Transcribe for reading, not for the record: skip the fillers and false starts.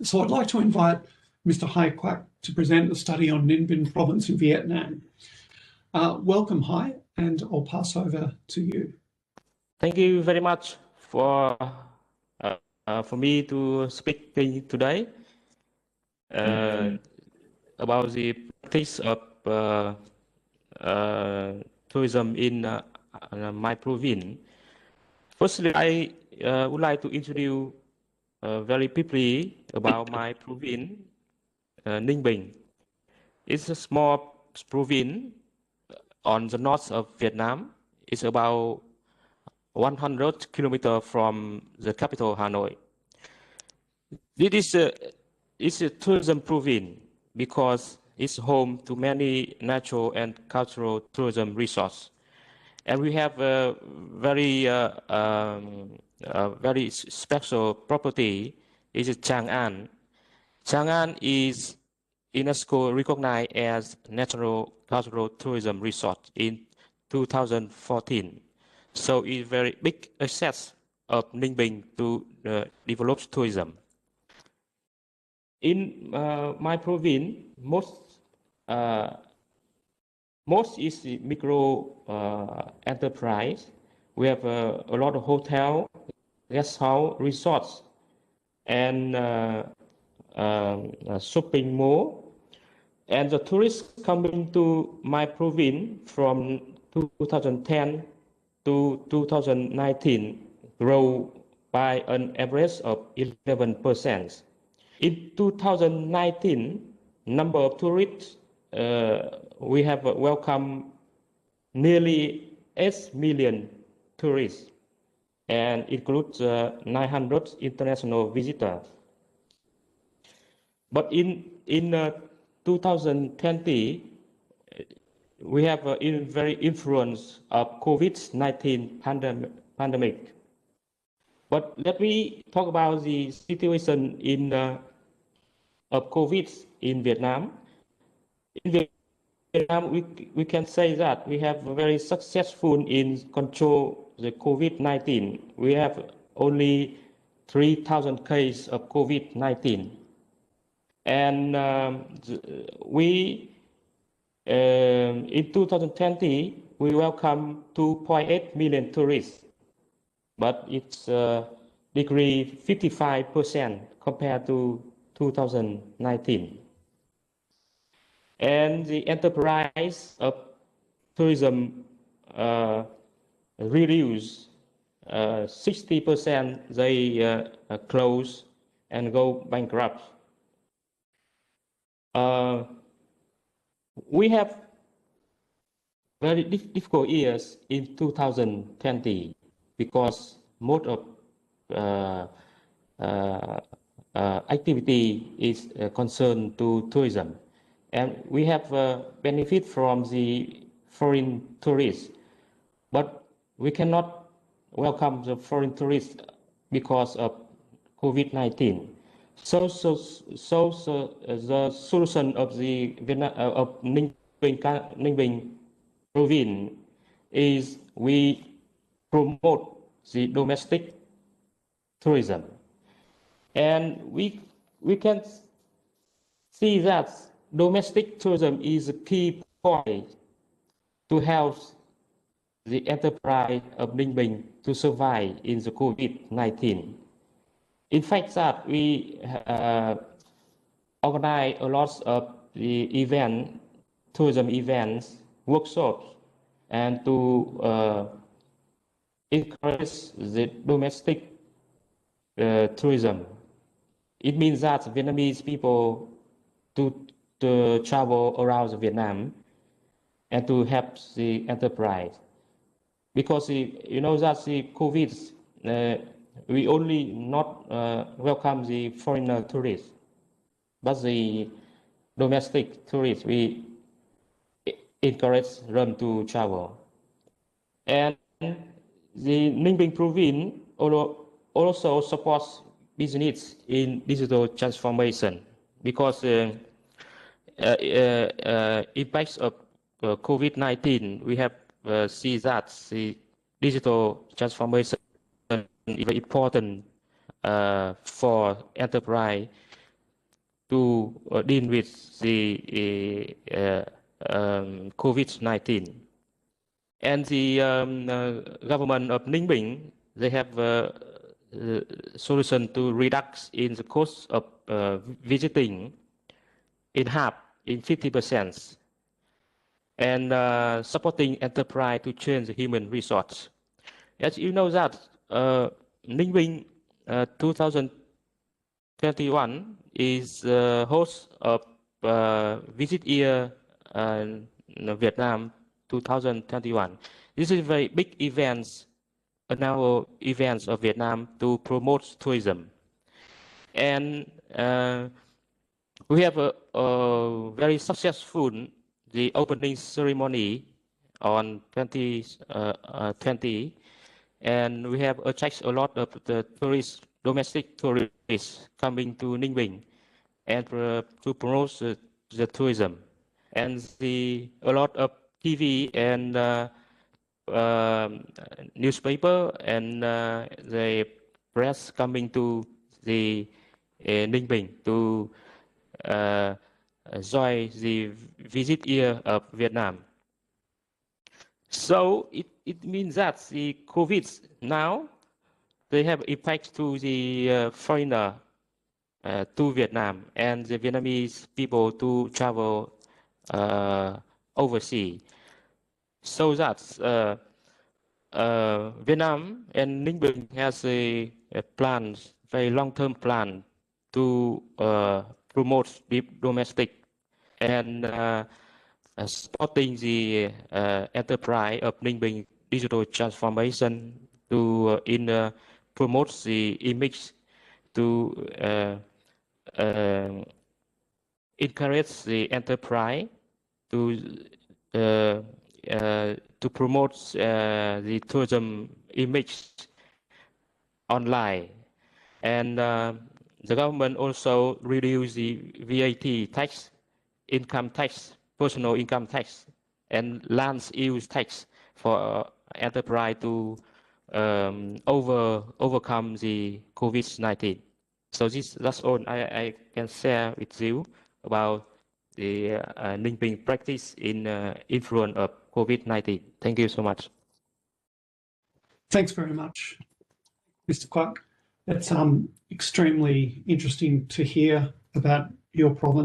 So I'd like to invite Mr. Hai Quack to present the study on Ninh Binh province in Vietnam. Welcome, Hai, and I'll pass over to you. Thank you very much for me to speak today about the practice of tourism in my province. Firstly, I would like to introduce very briefly about my province, Ninh Bình. It's a small province on the north of Vietnam. It's about 100 kilometers from the capital, Hanoi. This is a tourism province because it's home to many natural and cultural tourism resorts. And we have a very special property, is Chang'an. Chang'an is UNESCO recognized as Natural Cultural Tourism Resort in 2014. So it's very big access of Ninh Bình to develop tourism. In my province, most is the micro enterprise. We have a lot of hotel, guest house, resorts, and shopping mall. And the tourists coming to my province from 2010 to 2019 grow by an average of 11%. In 2019, number of tourists, we have welcomed nearly 8 million tourists and includes 900 international visitors. But in 2020, we have a very influence of COVID-19 pandemic. But let me talk about the situation in of COVID in Vietnam. In Vietnam, we can say that we have very successful in control the COVID-19. We have only 3,000 cases of COVID-19. And in 2020, we welcome 2.8 million tourists, but it's decreased 55% compared to 2019. And the enterprise of tourism reduced 60%, they close and go bankrupt. We have very difficult years in 2020 because most of activity is concerned to tourism. And we have benefit from the foreign tourists, but we cannot welcome the foreign tourists because of COVID-19. So the solution of the Ninh Bình province is we promote the domestic tourism, and we can see that domestic tourism is a key point to help the enterprise of Ninh Bình to survive in the COVID-19. In fact, that we organize a lot of the tourism events, workshops, and to encourage the domestic tourism. It means that Vietnamese people to travel around Vietnam and to help the enterprise. Because you know that the COVID, we only not welcome the foreigner tourists, but the domestic tourists, we encourage them to travel. And the Ninh Bình province also supports business in digital transformation because impacts of COVID-19, we have see that the digital transformation is very important for enterprise to deal with the COVID-19. And the government of Ninh Binh, they have a solution to reduce in the cost of visiting in half, in 50%, and supporting enterprise to change the human resource. As you know that Ninh Binh 2021 is host of Visit Year Vietnam 2021. This is a very big event, annual events of Vietnam to promote tourism. And we have a very successful the opening ceremony on 2020, and we have attracted a lot of the tourists, domestic tourists coming to Ninh Binh, and to promote the tourism, and a lot of TV and newspaper and the press coming to the Ninh Binh to join the visit year of Vietnam. So it means that the COVID now, they have impact to the foreigner to Vietnam and the Vietnamese people to travel overseas. So that Vietnam and Ninh Binh has a plan, very long-term plan to promote deep domestic and supporting the enterprise of Ninh Binh digital transformation to promote the image to encourage the enterprise to promote the tourism image online, and the government also reduce the VAT tax, income tax, personal income tax, and land use tax for enterprise to overcome the COVID-19. So that's all I can share with you about the Ninh Binh practice in influence of COVID-19. Thank you so much. Thanks very much, Mr. Quach. That's extremely interesting to hear about your province.